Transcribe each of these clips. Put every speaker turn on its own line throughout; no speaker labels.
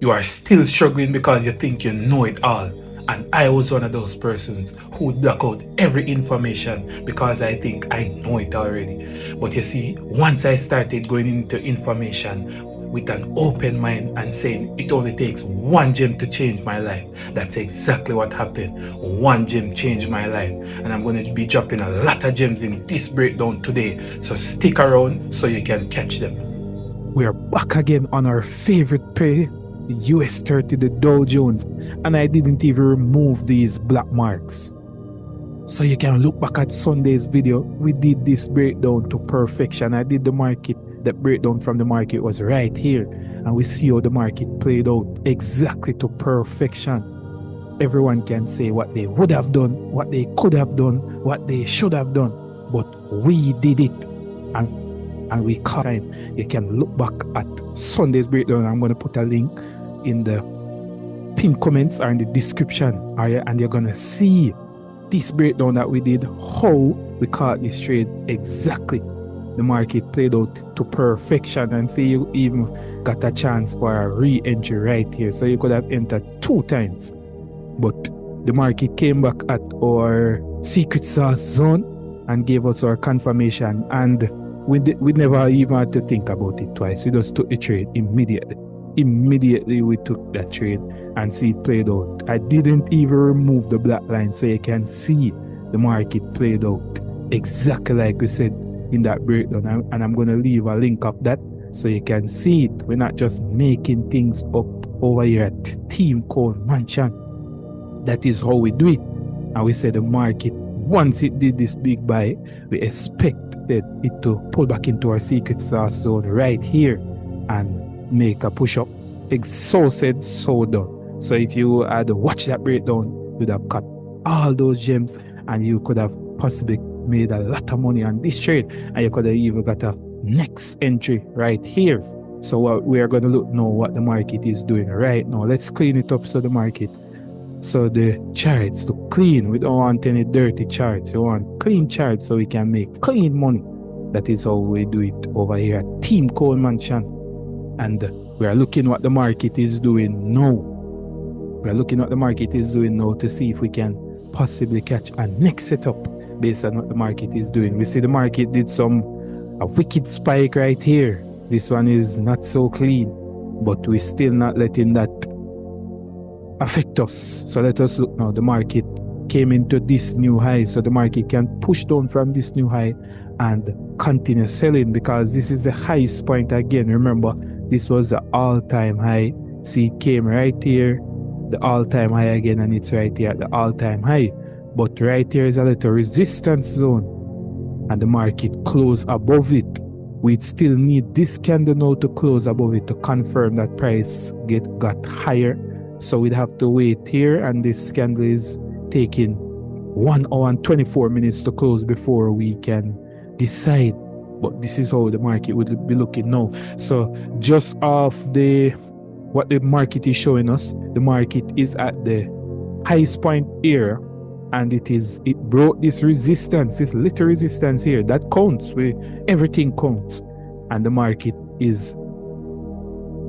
You are still struggling because you think you know it all. And I was one of those persons who would block out every information because I think I know it already. But you see, once I started going into information with an open mind and saying it only takes one gem to change my life, that's exactly what happened. One gem changed my life. And I'm going to be dropping a lot of gems in this breakdown today. So stick around so you can catch them.
We are back again on our favorite pair, the US30, the Dow Jones, and I didn't even remove these black marks. So you can look back at Sunday's video. We did this breakdown to perfection. I did the market, that breakdown from the market was right here, and we see how the market played out exactly to perfection. Everyone can say what they would have done, what they could have done, what they should have done, but we did it, and we caught time. You can look back at Sunday's breakdown. I'm going to put a link in the pinned comments or in the description, and you're going to see this breakdown that we did, how we caught this trade exactly. The market played out to perfection, and see, you even got a chance for a re-entry right here. So you could have entered 2 times, but the market came back at our secret sauce zone and gave us our confirmation, and we never even had to think about it twice. We just took the trade immediately. Immediately we took that trade and see it played out. I didn't even remove the black line, so you can see the market played out exactly like we said in that breakdown. And I'm going to leave a link of that so you can see it. We're not just making things up over here at Team Cone Mansion. That is how we do it. And we said the market, once it did this big buy, we expected it to pull back into our secret sauce zone right here and make a push up. So said, so done. So if you had watched that breakdown, you would have cut all those gems and you could have possibly made a lot of money on this trade, and you could have even got a next entry right here. So we are going to look now what the market is doing right now. Let's clean it up. So the market, so the charts to clean. We don't want any dirty charts. We want clean charts so we can make clean money. That is how we do it over here at Team Cone Mansion. And we are looking what the market is doing now. We are looking what the market is doing now to see if we can possibly catch a next setup based on what the market is doing. We see the market did a wicked spike right here. This one is not so clean, but we're still not letting that affect us. So let us look now. The market came into this new high, so the market can push down from this new high and continue selling, because this is the highest point again. Remember, this was the all-time high. See, it came right here, the all-time high again, and it's right here at the all-time high. But right here is a little resistance zone, and the market closed above it. We'd still need this candle now to close above it to confirm that price got higher. So we'd have to wait here, and this candle is taking 1 hour and 24 minutes to close before we can decide. But this is how the market would be looking now. So just off what the market is showing us, the market is at the highest point here, and it broke this resistance, this little resistance here. That counts. Everything counts, and the market is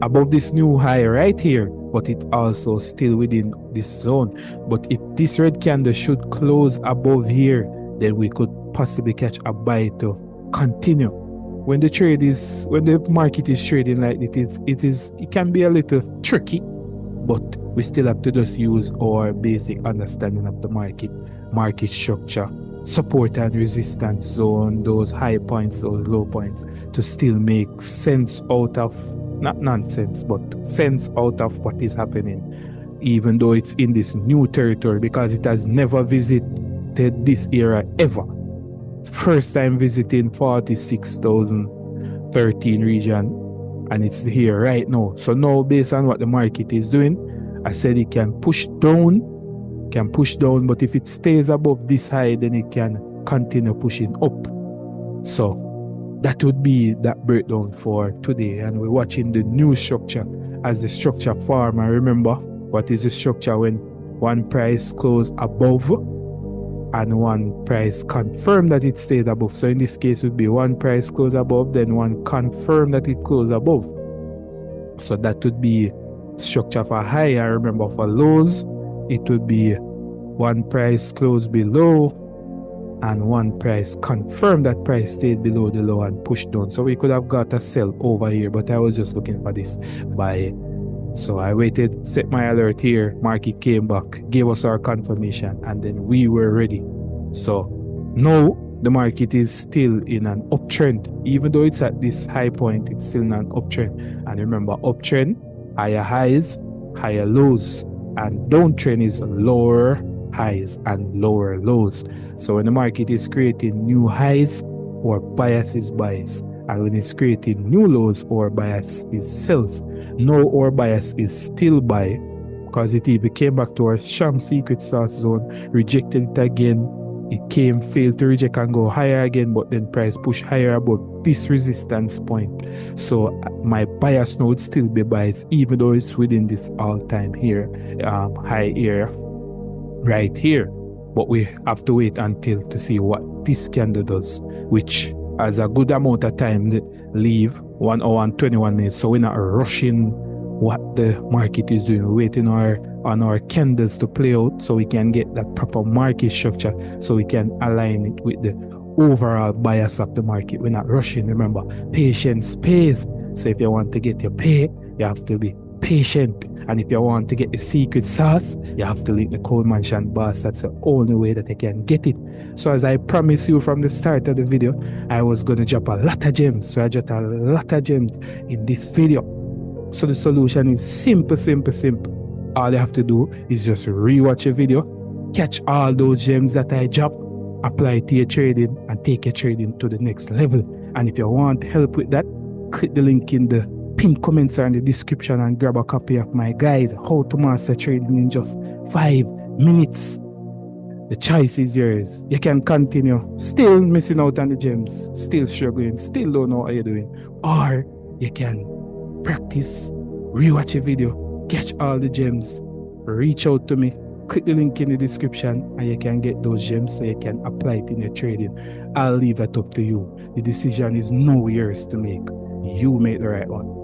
above this new high right here, but it also still within this zone. But if this red candle should close above here, then we could possibly catch a buy to continue. When the market is trading like it can be a little tricky, but we still have to just use our basic understanding of the market structure, support and resistance zone, those high points, those low points, to still make sense out of, not nonsense, but sense out of what is happening, even though it's in this new territory, because it has never visited this area ever. First time visiting 46,013 region, and it's here right now. So now, based on what the market is doing, I said it can push down, but if it stays above this high, then it can continue pushing up. So that would be that breakdown for today, and we're watching the new structure as the structure form. And remember, what is the structure? When one price goes above and one price confirm that it stayed above. So in this case, it would be one price goes above, then one confirm that it goes above. So that would be structure for high. I remember for lows, it would be one price close below and one price confirm that price stayed below the low and pushed down. So we could have got a sell over here, but I was just looking for this buy. So I waited, set my alert here, market came back, gave us our confirmation, and then we were ready. So now the market is still in an uptrend. Even though it's at this high point, it's still in an uptrend. And remember, uptrend, higher highs, higher lows, and downtrend is lower highs and lower lows. So when the market is creating new highs, or bias is buys, and when it's creating new lows, or bias is sells. No, or bias is still buy, because it even came back to our strong secret sauce zone, rejected it again. It came, failed to reject and go higher again, but then price push higher above this resistance point. So my bias now would still be buys, even though it's within this all-time here, high here, right here. But we have to wait until to see what this candle does, which has a good amount of time to leave, 1 hour and 21 minutes. So we're not rushing what the market is doing. We're waiting on our candles to play out so we can get that proper market structure, so we can align it with the overall bias of the market. We're not rushing. Remember, patience pays. So if you want to get your pay, you have to be patient. And if you want to get the secret sauce, you have to link the Cold Mansion boss. That's the only way that I can get it. So as I promised you from the start of the video, I was going to drop a lot of gems. So I dropped a lot of gems in this video. So the solution is simple. All you have to do is just rewatch a video, catch all those gems that I drop, apply it to your trading, and take your trading to the next level. And if you want help with that, click the link in the pinned comments or in the description and grab a copy of my guide, How to Master Trading in Just 5 Minutes. The choice is yours. You can continue still missing out on the gems, still struggling, still don't know how you're doing. Or you can practice, rewatch a video, catch all the gems, reach out to me, click the link in the description, and you can get those gems so you can apply it in your trading. I'll leave that up to you. The decision is now yours to make. You make the right one.